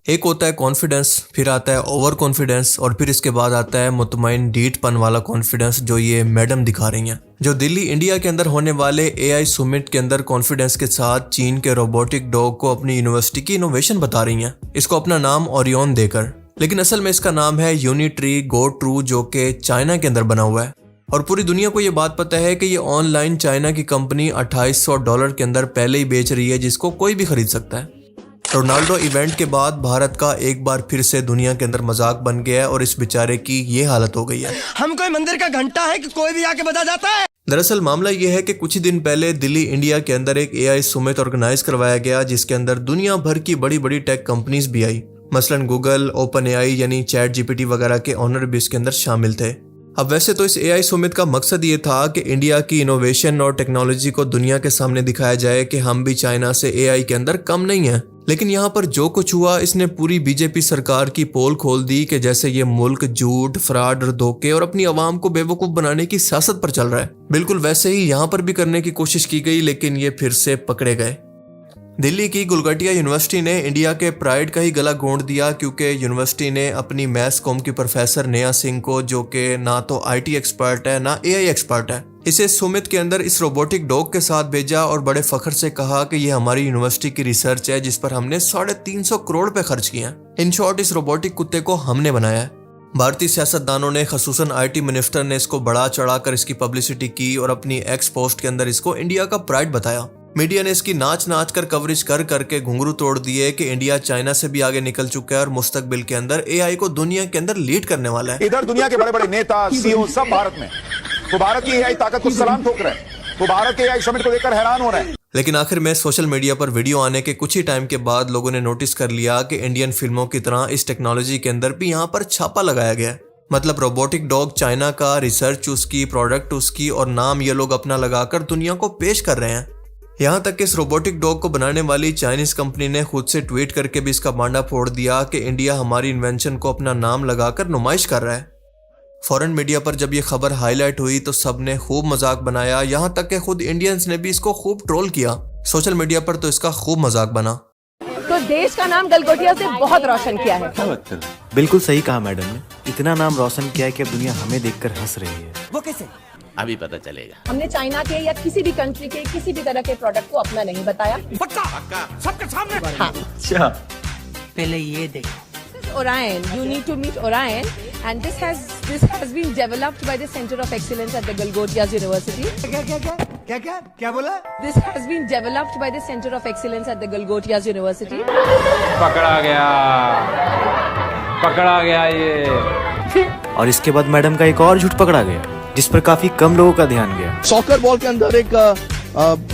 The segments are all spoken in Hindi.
एक होता है कॉन्फिडेंस, फिर आता है ओवर कॉन्फिडेंस और फिर इसके बाद आता है मुतमईन डीठपन वाला कॉन्फिडेंस जो ये मैडम दिखा रही हैं। जो दिल्ली इंडिया के अंदर होने वाले एआई समिट के अंदर कॉन्फिडेंस के साथ चीन के रोबोटिक डॉग को अपनी यूनिवर्सिटी की इनोवेशन बता रही हैं, इसको अपना नाम ओरियन देकर। लेकिन असल में इसका नाम है यूनिट्री गो ट्रू, जो कि चाइना के अंदर बना हुआ है और पूरी दुनिया को ये बात पता है कि ये ऑनलाइन चाइना की कंपनी $2800 के अंदर पहले ही बेच रही है, जिसको कोई भी खरीद सकता है। रोनाल्डो इवेंट के बाद भारत का एक बार फिर से दुनिया के अंदर मजाक बन गया है और इस बेचारे की ये हालत हो गई है। हम कोई मंदिर का घंटा है कि कोई भी आके बजा जाता है। दरअसल मामला ये है कि कुछ ही दिन पहले दिल्ली इंडिया के अंदर एक एआई समिट ऑर्गेनाइज करवाया गया, जिसके अंदर दुनिया भर की बड़ी बड़ी टेक कंपनीज भी आई। मसलन गूगल, ओपन एआई यानी चैट जीपीटी वगैरह के ऑनर भी इसके अंदर शामिल थे। अब वैसे तो इस एआई समिट का मकसद ये था कि इंडिया की इनोवेशन और टेक्नोलॉजी को दुनिया के सामने दिखाया जाए कि हम भी चाइना से एआई के अंदर कम नहीं है। लेकिन यहाँ पर जो कुछ हुआ, इसने पूरी बीजेपी सरकार की पोल खोल दी कि जैसे ये मुल्क झूठ, फ्रॉड और धोखे और अपनी आवाम को बेवकूफ बनाने की सियासत पर चल रहा है। बिल्कुल वैसे ही यहाँ पर भी करने की कोशिश की गई, लेकिन ये फिर से पकड़े गए। दिल्ली की गुलगटिया यूनिवर्सिटी ने इंडिया के प्राइड का ही गला घोंट दिया, क्योंकि यूनिवर्सिटी ने अपनी मैथ्स कॉम की प्रोफेसर नेहा सिंह को, जो कि ना तो आईटी एक्सपर्ट है ना एआई एक्सपर्ट है, इसे सुमित के अंदर इस रोबोटिक डॉग के साथ भेजा और बड़े फख्र से कहा कि ये हमारी यूनिवर्सिटी की रिसर्च है जिस पर हमने 350 करोड़ रुपए खर्च किए हैं। इन शॉर्ट इस रोबोटिक कुत्ते को हमने बनाया है। भारतीय सियासतदानों ने, खसूसन आईटी मिनिस्टर ने इसको बढ़ा चढ़ाकर इसकी पब्लिसिटी की और अपनी एक्स पोस्ट के अंदर इसको इंडिया का प्राइड बताया। मीडिया ने इसकी नाच नाच कर कवरेज कर करके घुंघरू तोड़ दिए कि इंडिया चाइना से भी आगे निकल चुका है और मुस्तकबिल के अंदर एआई को दुनिया के अंदर लीड करने वाला है। इधर दुनिया के बड़े बड़े नेता, सीईओ सब भारत में, वो भारत की एआई ताकत को सलाम ठोक रहे हैं, वो भारत के एआई समिट को देखकर हैरान हो रहे हैं। लेकिन आखिर में सोशल मीडिया पर वीडियो आने के कुछ ही टाइम के बाद लोगों ने नोटिस कर लिया कि इंडियन फिल्मों की तरह इस टेक्नोलॉजी के अंदर भी यहाँ पर छापा लगाया गया। मतलब रोबोटिक डॉग चाइना का, रिसर्च उसकी, प्रोडक्ट उसकी और नाम ये लोग अपना लगाकर दुनिया को पेश कर रहे हैं। यहाँ तक कि इस रोबोटिक डॉग को बनाने वाली चाइनीज कंपनी ने खुद से ट्वीट करके भी इसका बांडा फोड़ दिया कि इंडिया हमारी इन्वेंशन को अपना नाम लगाकर नुमाइश कर रहा है। फॉरेन मीडिया पर जब ये खबर हाईलाइट हुई तो सबने खूब मजाक बनाया, यहाँ तक कि खुद इंडियंस ने भी इसको खूब ट्रोल किया। सोशल मीडिया पर तो इसका खूब मजाक बना। तो देश का नाम गलगोटिया से बहुत रोशन किया है। बिल्कुल सही कहा मैडम ने, इतना नाम रोशन किया है कि अब दुनिया हमें देखकर हंस रही है। वो कैसे? अभी पता चलेगा। हमने चाइना के या किसी भी कंट्री के किसी भी तरह के प्रोडक्ट को अपना नहीं बताया। पक्का सबके सामने। हाँ। अच्छा, पहले ये देखो। Orion, you need to meet Orion, and this has been developed by the Center of Excellence at the Galgotias University. क्या बोला? This has been developed by the Center of Excellence at the Galgotias University. पकड़ा गया ये। और इसके बाद मैडम का एक और झूठ पकड़ा गया, जिस पर काफी कम लोगों का ध्यान गया। सॉकर बॉल के अंदर एक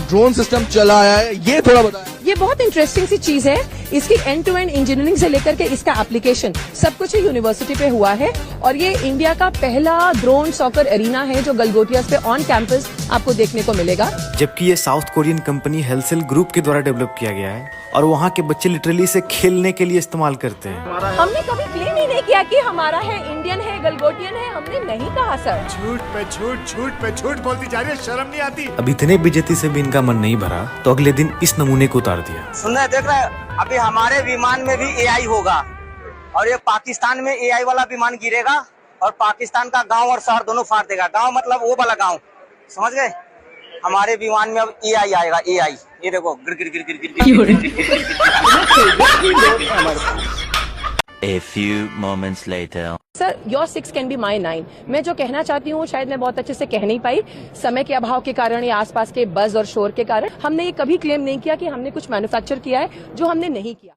ड्रोन सिस्टम चला है, ये थोड़ा बताया। ये बहुत इंटरेस्टिंग सी चीज है। इसकी एंड टू एंड इंजीनियरिंग से लेकर के इसका एप्लीकेशन सब कुछ यूनिवर्सिटी पे हुआ है और ये इंडिया का पहला ड्रोन सॉकर एरिना है जो गलगोटियास पे ऑन कैंपस आपको देखने को मिलेगा। जबकि ये साउथ कोरियन कंपनी हेल्सेल ग्रुप के द्वारा डेवलप किया गया है और वहाँ के बच्चे लिटरली इसे खेलने के लिए इस्तेमाल करते हैं। हमने कभी क्लेम ही नहीं किया कि हमारा है, इंडियन है, गलगोटियन है, हमने नहीं कहा सर। झूठ पे झूठ बोलती जा रही है, शर्म नहीं आती। अब इतने बेइज्जती से भी इनका मन नहीं भरा तो अगले दिन इस नमूने को उतार दिया। सुन रहे, देख रहे, अभी हमारे विमान में भी एआई होगा और ये पाकिस्तान में एआई वाला विमान गिरेगा और पाकिस्तान का गांव और शहर दोनों फाड़ देगा। गांव मतलब वो वाला गांव, समझ गए? हमारे विमान में अब एआई आएगा, एआई। ये देखो, गिर गिर गिर गिर गिर। A few moments later. Sir, your 6 can be my 9। मैं जो कहना चाहती हूँ शायद मैं बहुत अच्छे से कह नहीं पाई, समय के अभाव के कारण या आसपास के बज और शोर के कारण। हमने ये कभी क्लेम नहीं किया कि हमने कुछ मैन्युफैक्चर किया है, जो हमने नहीं किया।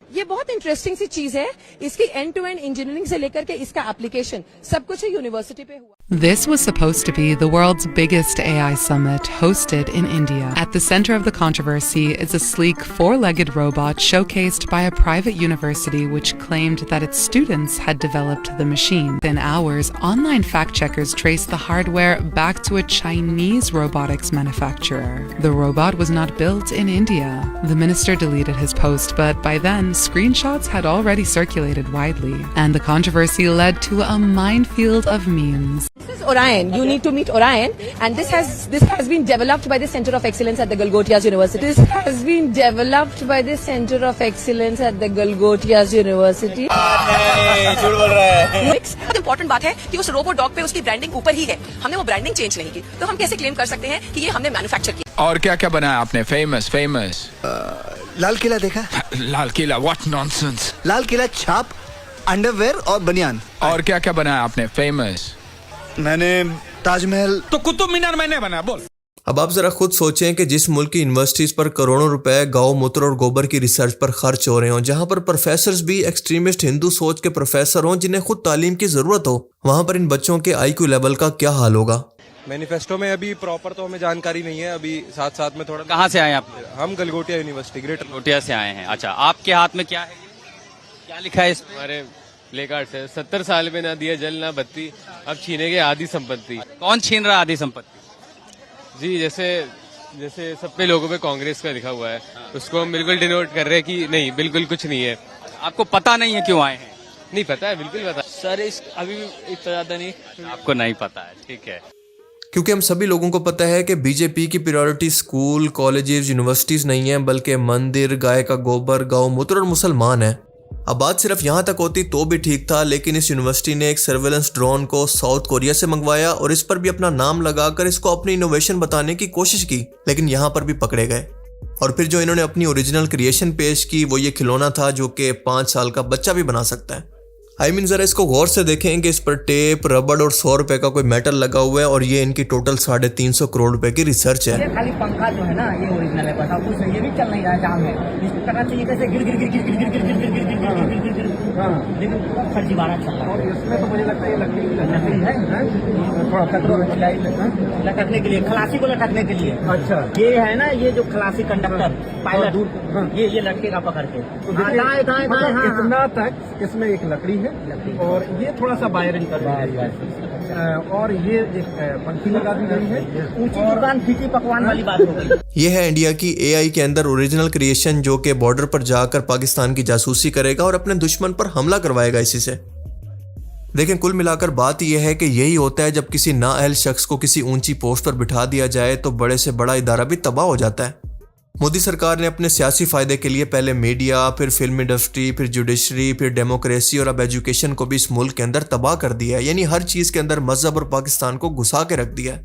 ये बहुत इंटरेस्टिंग सी चीज है। इसकी एंड टू एंड इंजीनियरिंग से लेकर के इसका एप्लीकेशन सब कुछ यूनिवर्सिटी पे हुआ। This was supposed to be the world's biggest AI summit hosted in India. At the center of the controversy is a sleek four-legged robot showcased by a private university which claimed that its students had developed the machine. Within hours, online fact-checkers traced the hardware back to a Chinese robotics manufacturer. The robot was not built in India. The minister deleted his post, but by then, screenshots had already circulated widely, and the controversy led to a minefield of memes. This is Orion. You need to meet Orion, and this has been developed by the Center of Excellence at the Golgothias University. This has been developed by the Center of Excellence at the Golgothias University. झूठ बोल रहा है। बहुत इंपॉर्टेंट बात है कि उस रोबो डॉग पे उसकी ब्रांडिंग ऊपर ही है, हमने वो ब्रांडिंग चेंज नहीं की, तो हम कैसे क्लेम कर सकते हैं कि ये हमने मैन्युफैक्चर किया। और क्या क्या बनाया आपने फेमस? लाल किला देखा? Lal Qila, what nonsense. लाल किला छाप, अंडरवेयर और बनियान। और क्या क्या बनाया आपने फेमस? मैंने ताजमहल। तो कुतुब मीनार मैंने बनाया, बोल। अब आप जरा खुद सोचें कि जिस मुल्क की यूनिवर्सिटीज पर करोड़ों रुपए गौ मूत्र और गोबर की रिसर्च पर खर्च हो रहे हों, जहां पर प्रोफेसर्स भी एक्सट्रीमिस्ट हिंदू सोच के प्रोफेसर हों जिन्हें खुद तालीम की जरूरत हो, वहां पर इन बच्चों के IQ लेवल का क्या हाल होगा। मैनिफेस्टो में अभी प्रॉपर तो हमें जानकारी नहीं है, अभी साथ में थोड़ा। कहाँ से आए आप? हम गलगोटिया यूनिवर्सिटी, ग्रेटर गलगोटिया से आए हैं। अच्छा, आपके हाथ में क्या है, क्या लिखा है इसमें? हमारे प्ले कार्ड से 70 साल में ना दिया जल ना बत्ती, अब छीनेंगे आधी संपत्ति। कौन छीन रहा आधी संपत्ति? जी, जैसे सब पे लोगों पे कांग्रेस का लिखा हुआ है, उसको हम बिल्कुल डिनोट कर रहे हैं कि नहीं, बिल्कुल कुछ नहीं है। आपको पता नहीं है क्यों आए हैं? नहीं पता है, बिल्कुल पता सर, अभी भी इतना ज्यादा नहीं, आपको नहीं पता है, ठीक है। क्योंकि हम सभी लोगों को पता है कि बीजेपी की प्रायोरिटी स्कूल, कॉलेजेस, यूनिवर्सिटीज नहीं है, बल्कि मंदिर, गाय का गोबर, गौ मूत्र और मुसलमान है। अब बात सिर्फ यहाँ तक होती तो भी ठीक था, लेकिन इस यूनिवर्सिटी ने एक सर्वेलेंस ड्रोन को साउथ कोरिया से मंगवाया और इस पर भी अपना नाम लगाकर इसको अपनी इनोवेशन बताने की कोशिश की, लेकिन यहाँ पर भी पकड़े गए। और फिर जो इन्होंने अपनी ओरिजिनल क्रिएशन पेश की वो ये खिलौना था जो कि 5 साल का बच्चा भी बना सकता है। जरा इसको गौर से देखें कि इस पर टेप, रबड़ और 100 रुपए का कोई मेटल लगा हुआ है और ये इनकी टोटल 350 करोड़ रुपए की रिसर्च है। खाली पंखा जो है ना, ये ओरिजिनल है, बस आपको ये भी चल नहीं रहा है, जाम है। इस तरह से ये कैसे गिर लेकिन फर्जीवाड़ा चल रहा है। और इसमें तो मुझे लगता है ये लकड़ी है, थोड़ा लटकने के लिए, खलासी को लटकने के लिए। अच्छा, ये है ना, ये जो खलासी कंडक्टर पायलट, ये लटकेगा पकड़ के। इतना तक इसमें एक लकड़ी है और ये थोड़ा सा वायरिंग कर रहा है और ये एक पंखी लगा दी गई है। ऊंची दुकान फीकी पकवान वाली बात हो गई। ये है इंडिया की AI के अंदर ओरिजिनल क्रिएशन जो कि बॉर्डर पर जाकर पाकिस्तान की जासूसी करेगा और अपने दुश्मन पर हमला करवाएगा इसी से। लेकिन कुल मिलाकर बात यह है कि यही होता है जब किसी नाअहल शख्स को किसी ऊंची पोस्ट पर बिठा दिया जाए तो बड़े से बड़ा इदारा भी तबाह हो जाता है। मोदी सरकार ने अपने सियासी फायदे के लिए पहले मीडिया, फिर फिल्म इंडस्ट्री, फिर जुडिशरी, फिर डेमोक्रेसी और अब एजुकेशन को भी इस मुल्क के अंदर तबाह कर दिया है। यानी हर चीज के अंदर मजहब और पाकिस्तान को घुसा के रख दिया है।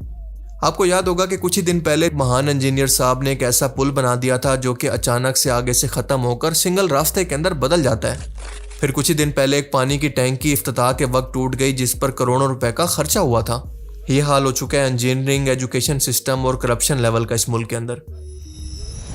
आपको याद होगा कि कुछ ही दिन पहले महान इंजीनियर साहब ने एक ऐसा पुल बना दिया था जो कि अचानक से आगे से खत्म होकर सिंगल रास्ते के अंदर बदल जाता है। फिर कुछ ही दिन पहले एक पानी की टैंकी इफ्तिताह के वक्त टूट गई जिस पर करोड़ों रुपए का खर्चा हुआ था। ये हाल हो चुका है इंजीनियरिंग, एजुकेशन सिस्टम और करप्शन लेवल का इस मुल्क के अंदर।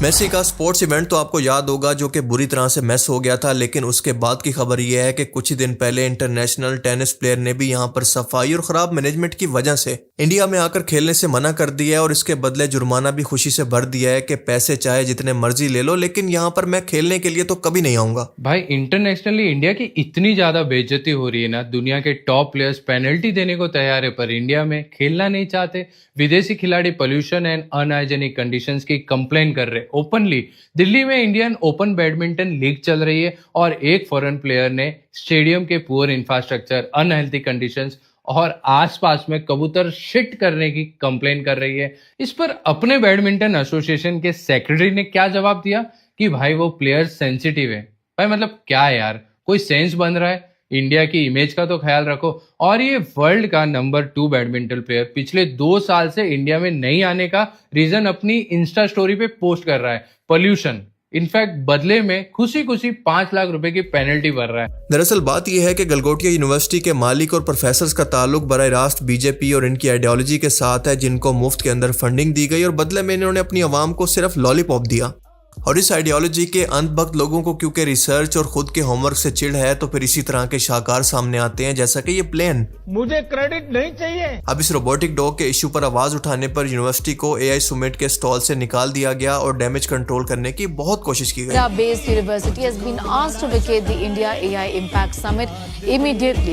मेसी का स्पोर्ट्स इवेंट तो आपको याद होगा जो कि बुरी तरह से मिस हो गया था, लेकिन उसके बाद की खबर यह है कि कुछ ही दिन पहले इंटरनेशनल टेनिस प्लेयर ने भी यहां पर सफाई और खराब मैनेजमेंट की वजह से इंडिया में आकर खेलने से मना कर दिया है और इसके बदले जुर्माना भी खुशी से भर दिया है कि पैसे चाहे जितने मर्जी ले लो, लेकिन यहाँ पर मैं खेलने के लिए तो कभी नहीं आऊंगा। भाई, इंटरनेशनली इंडिया की इतनी ज्यादा बेइज्जती हो रही है ना, दुनिया के टॉप प्लेयर्स पेनल्टी देने को तैयार है पर इंडिया में खेलना नहीं चाहते। विदेशी खिलाड़ी पोल्यूशन एंड अनहाइजेनिक कंडीशंस की कंप्लेन कर रहे ओपनली। दिल्ली में इंडियन ओपन बैडमिंटन लीग चल रही है और एक फॉरेन प्लेयर ने स्टेडियम के पुअर इंफ्रास्ट्रक्चर, अनहेल्थी कंडीशंस और आसपास में कबूतर शिट करने की कंप्लेन कर रही है। इस पर अपने बैडमिंटन एसोसिएशन के सेक्रेटरी ने क्या जवाब दिया कि भाई वो प्लेयर सेंसिटिव है। भाई मतलब क्या यार, कोई सेंस बन रहा है? इंडिया की इमेज का तो ख्याल रखो। और ये वर्ल्ड का नंबर 2 बैडमिंटन प्लेयर पिछले 2 साल से इंडिया में नहीं आने का रीजन अपनी इंस्टा स्टोरी पे पोस्ट कर रहा है, पोल्यूशन। इनफैक्ट बदले में खुशी खुशी 5 लाख रुपए की पेनल्टी भर रहा है। दरअसल बात यह है कि गलगोटिया यूनिवर्सिटी के मालिक और प्रोफेसर्स का ताल्लुक बराह रास्त बीजेपी और इनकी आइडियोलॉजी के साथ है, जिनको मुफ्त के अंदर फंडिंग दी गई और बदले में इन्होंने अपनी आवाम को सिर्फ लॉलीपॉप दिया। और इस आइडियोलॉजी के अंधभक्त लोगों को क्योंकि रिसर्च और खुद के होमवर्क से चिढ़ है तो फिर इसी तरह के शाहकार सामने आते हैं, जैसा कि ये प्लेन। मुझे क्रेडिट नहीं चाहिए। अब इस रोबोटिक डॉग के इशू पर आवाज उठाने पर यूनिवर्सिटी को AI सुमिट के स्टॉल से निकाल दिया गया और डैमेज कंट्रोल करने की बहुत कोशिश की गई।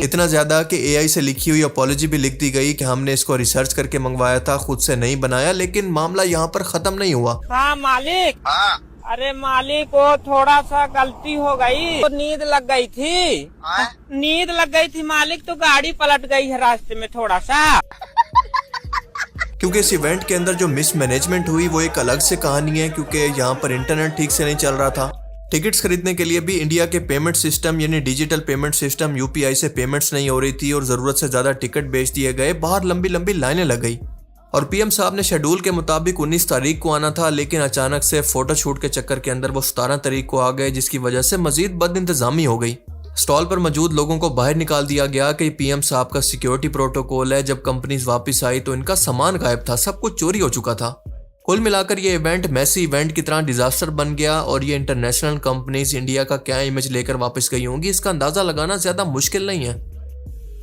इतना ज्यादा कि AI से लिखी हुई अपॉलॉजी भी लिख दी गई कि हमने इसको रिसर्च करके मंगवाया था, खुद से नहीं बनाया। लेकिन मामला यहाँ पर खत्म नहीं हुआ। हाँ मालिक, अरे मालिक वो थोड़ा सा गलती हो गई, तो नींद लग गई थी। नींद लग गई थी मालिक, तो गाड़ी पलट गई है रास्ते में थोड़ा सा। क्योंकि इस इवेंट के अंदर जो मिसमैनेजमेंट हुई वो एक अलग से कहानी है, क्योंकि यहाँ पर इंटरनेट ठीक से नहीं चल रहा था। टिकट्स खरीदने के लिए भी इंडिया के पेमेंट सिस्टम यानी डिजिटल पेमेंट सिस्टम यूपीआई से पेमेंट्स नहीं हो रही थी और जरूरत से ज्यादा टिकट बेच दिए गए। बाहर लंबी लंबी लाइनें लग गई और पीएम साहब ने शेड्यूल के मुताबिक 19 तारीख को आना था, लेकिन अचानक से फोटोशूट के चक्कर के अंदर वो 17 तारीख को आ गए, जिसकी वजह से मजीद बद इंतजामी हो गई। स्टॉल पर मौजूद लोगों को बाहर निकाल दिया गया कि पीएम साहब का सिक्योरिटी प्रोटोकॉल है। जब कंपनीज वापस आई तो इनका सामान गायब था, सब कुछ चोरी हो चुका था। कुल मिलाकर ये इवेंट मैसी इवेंट की तरह डिजास्टर बन गया और ये इंटरनेशनल कंपनीज इंडिया का क्या इमेज लेकर वापस गई होंगी, इसका अंदाजा लगाना ज्यादा मुश्किल नहीं है।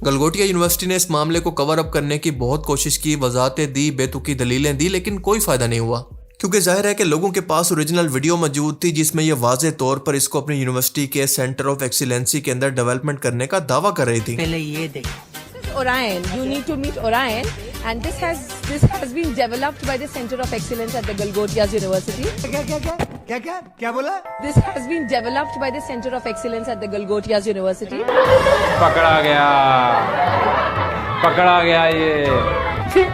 गलगोटिया यूनिवर्सिटी ने इस मामले को कवर अप करने की बहुत कोशिश की, वजाहतें दी, बेतुकी दलीलें दी, लेकिन कोई फायदा नहीं हुआ, क्योंकि जाहिर है कि लोगों के पास ओरिजिनल वीडियो मौजूद थी जिसमें यह वाज़े तौर पर इसको अपनी यूनिवर्सिटी के सेंटर ऑफ एक्सीलेंसी के अंदर डेवलपमेंट करने का दावा कर रही थी। पहले ये देख Orion, you need to meet Orion, and this has been developed by the Center of Excellence at the Galgotias University. क्या बोला? This has been developed by the Center of Excellence at the Galgotias University. पकड़ा गया ये।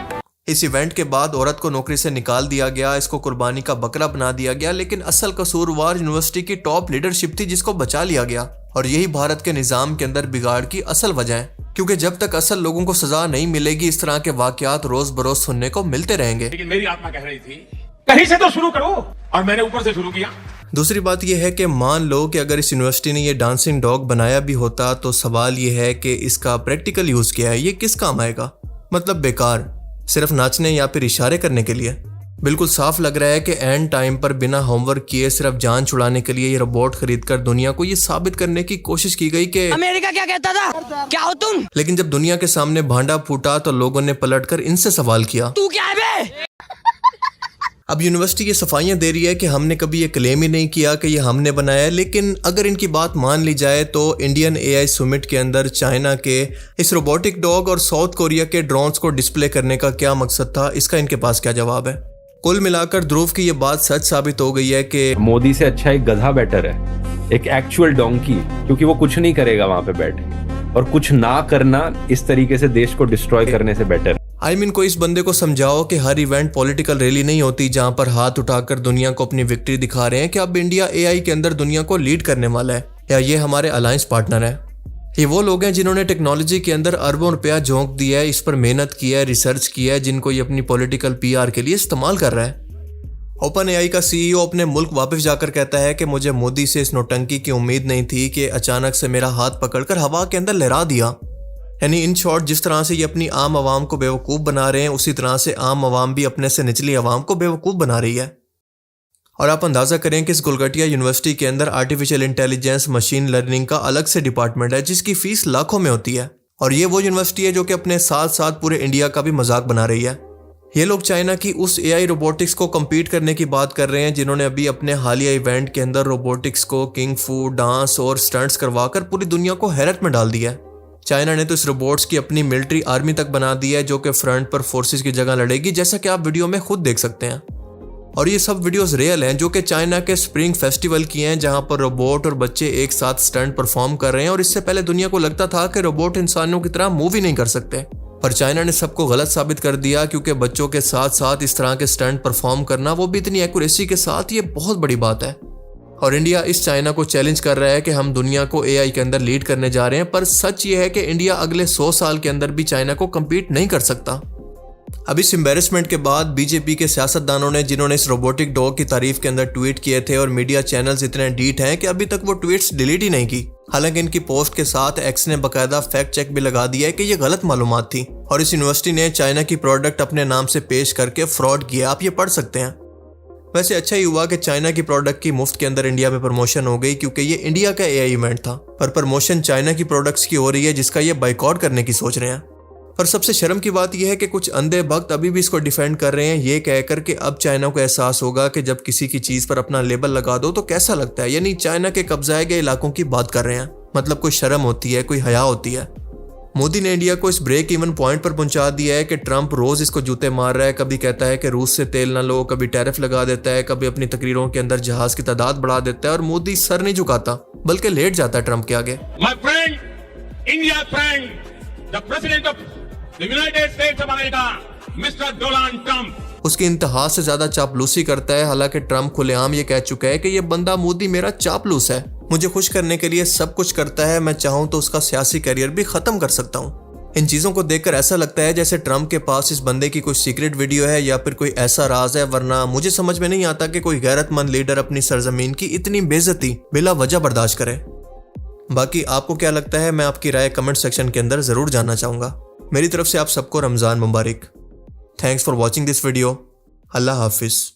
इस इवेंट के बाद औरत को नौकरी से निकाल दिया गया, इसको कुर्बानी का बकरा बना दिया गया, लेकिन असल कसूरवार यूनिवर्सिटी की टॉप लीडरशिप थी जिसको बचा लिया गया। और यही भारत के निजाम के अंदर बिगाड़ की असल वजह है, क्योंकि जब तक असल लोगों को सजा नहीं मिलेगी इस तरह के वाकयात रोज बरोज सुनने को मिलते रहेंगे। लेकिन मेरी आत्मा कह रही थी कहीं से तो शुरू करो, और मैंने ऊपर से शुरू किया। दूसरी बात यह है कि मान लो कि अगर इस यूनिवर्सिटी ने ये डांसिंग डॉग बनाया भी होता तो सवाल ये है कि इसका प्रैक्टिकल यूज क्या है, ये किस काम आएगा? मतलब बेकार, सिर्फ नाचने या फिर इशारे करने के लिए। बिल्कुल साफ लग रहा है कि एंड टाइम पर बिना होमवर्क किए सिर्फ जान छुड़ाने के लिए ये रोबोट खरीदकर दुनिया को ये साबित करने की कोशिश की गई कि अमेरिका क्या कहता था, क्या हो तुम? लेकिन जब दुनिया के सामने भांडा फूटा तो लोगों ने पलटकर इनसे सवाल किया, तू क्या है बे? अब यूनिवर्सिटी ये सफाइयां दे रही है कि हमने कभी ये क्लेम ही नहीं किया कि ये हमने बनाया है, लेकिन अगर इनकी बात मान ली जाए तो इंडियन एआई समिट के अंदर चाइना के इस रोबोटिक डॉग और साउथ कोरिया के ड्रोन्स को डिस्प्ले करने का क्या मकसद था, इसका इनके पास क्या जवाब है? कुल मिलाकर ध्रुव की ये बात सच साबित हो गई है कि मोदी से अच्छा एक गधा बेटर है, एक एक्चुअल डोंकी, क्योंकि वो कुछ नहीं करेगा वहां पे बैठ के, और कुछ ना करना इस तरीके से देश को डिस्ट्रॉय करने से बेटर। को इस बंदे को समझाओ कि हर इवेंट पॉलिटिकल रैली नहीं होती जहां पर हाथ उठाकर दुनिया को अपनी विक्ट्री दिखा रहे हैं कि अब इंडिया एआई के अंदर दुनिया को लीड करने वाला है या ये हमारे अलायंस पार्टनर है। ये वो लोग हैं जिन्होंने टेक्नोलॉजी के अंदर अरबों रुपया झोंक दिया है, इस पर मेहनत की है, रिसर्च किया है, जिनको ये अपनी पॉलिटिकल पीआर के लिए इस्तेमाल कर रहा है। ओपन एआई का सीईओ अपने मुल्क वापस जाकर कहता है कि मुझे मोदी से इस नौटंकी की उम्मीद नहीं थी कि अचानक से मेरा हाथ पकड़कर हवा के अंदर लहरा दिया। यानी इन शॉर्ट, जिस तरह से ये अपनी आम आवाम को बेवकूफ़ बना रहे हैं उसी तरह से आम आवाम भी अपने से निचली आवाम को बेवकूफ़ बना रही है। और आप अंदाज़ा करें कि इस गलगोटिया यूनिवर्सिटी के अंदर आर्टिफिशियल इंटेलिजेंस, मशीन लर्निंग का अलग से डिपार्टमेंट है जिसकी फीस लाखों में होती है। और ये वो यूनिवर्सिटी है जो कि अपने साथ साथ पूरे इंडिया का भी मजाक बना रही है। ये लोग चाइना की उस एआई रोबोटिक्स को कम्पीट करने की बात कर रहे हैं जिन्होंने अभी अपने हालिया इवेंट के अंदर रोबोटिक्स को किंग फू, डांस और स्टंट्स करवाकर पूरी दुनिया को हैरत में डाल दिया है। चाइना ने तो इस रोबोट्स की अपनी मिलिट्री आर्मी तक बना दी है जो कि फ्रंट पर फोर्सेस की जगह लड़ेगी, जैसा कि आप वीडियो में खुद देख सकते हैं। और ये सब वीडियोस रियल हैं जो कि चाइना के स्प्रिंग फेस्टिवल की हैं जहां पर रोबोट और बच्चे एक साथ स्टंट परफॉर्म कर रहे हैं। और इससे पहले दुनिया को लगता था कि रोबोट इंसानों की तरह मूव ही नहीं कर सकते, पर चाइना ने सबको गलत साबित कर दिया, क्योंकि बच्चों के साथ साथ इस तरह के स्टंट परफॉर्म करना, वो भी इतनी एक्यूरेसी के साथ, ये बहुत बड़ी बात है। और इंडिया इस चाइना को चैलेंज कर रहा है कि हम दुनिया को एआई के अंदर लीड करने जा रहे हैं, पर सच ये है कि इंडिया अगले 100 साल के अंदर भी चाइना को कम्पीट नहीं कर सकता। अब इस एम्बेरसमेंट के बाद बीजेपी के सियासतदानों ने, जिन्होंने इस रोबोटिक डॉग की तारीफ के अंदर ट्वीट किए थे, और मीडिया चैनल्स इतने डीट हैं कि अभी तक वो ट्वीट्स डिलीट ही नहीं की। हालांकि इनकी पोस्ट के साथ एक्स ने बाकायदा फैक्ट चेक भी लगा दिया है कि ये गलत मालूमात थी और इस यूनिवर्सिटी ने चाइना की प्रोडक्ट अपने नाम से पेश करके फ्रॉड किया। आप ये पढ़ सकते हैं। वैसे अच्छा ही हुआ कि चाइना की प्रोडक्ट की मुफ्त के अंदर इंडिया में प्रमोशन हो गई, क्योंकि ये इंडिया का एआई इवेंट था, पर प्रमोशन चाइना की प्रोडक्ट्स की हो रही है जिसका ये बाइकआउट करने की सोच रहे हैं। पर सबसे शर्म की बात यह है कि कुछ अंधे भक्त अभी भी इसको डिफेंड कर रहे हैं, ये कहकर कि अब चाइना को एहसास होगा कि जब किसी की चीज पर अपना लेबल लगा दो तो कैसा लगता है। यानी चाइना के कब्जाए गए इलाकों की बात कर रहे हैं। मतलब कोई शर्म होती है, कोई हया होती है। मोदी ने इंडिया को इस ब्रेक इवन पॉइंट पर पहुंचा दिया है कि ट्रंप रोज इसको जूते मार रहा है। कभी कहता है कि रूस से तेल ना लो, कभी टैरिफ लगा देता है, कभी अपनी तकरीरों के अंदर जहाज की तादाद बढ़ा देता है और मोदी सर नहीं झुकाता बल्कि लेट जाता है ट्रंप के आगे। My friend, India friend, the president of the United states of America, mister Donald Trump उसकी इंतहा से ज्यादा चापलूसी करता है। हालांकि ट्रंप खुलेआम ये कह चुका है कि ये बंदा मोदी मेरा चापलूस है, मुझे खुश करने के लिए सब कुछ करता है, मैं चाहूं तो उसका सियासी करियर भी खत्म कर सकता हूं। इन चीजों को देखकर ऐसा लगता है जैसे ट्रंप के पास इस बंदे की कोई सीक्रेट वीडियो है या फिर कोई ऐसा राज है, वरना मुझे समझ में नहीं आता कि कोई गैरतमंद लीडर अपनी सरजमीन की इतनी बेइज्जती बिला वजह बर्दाश्त करे। बाकी आपको क्या लगता है, मैं आपकी राय कमेंट सेक्शन के अंदर जरूर जानना चाहूंगा। मेरी तरफ से आप सबको रमजान मुबारक। Thanks for watching this video. अल्लाह हाफिज।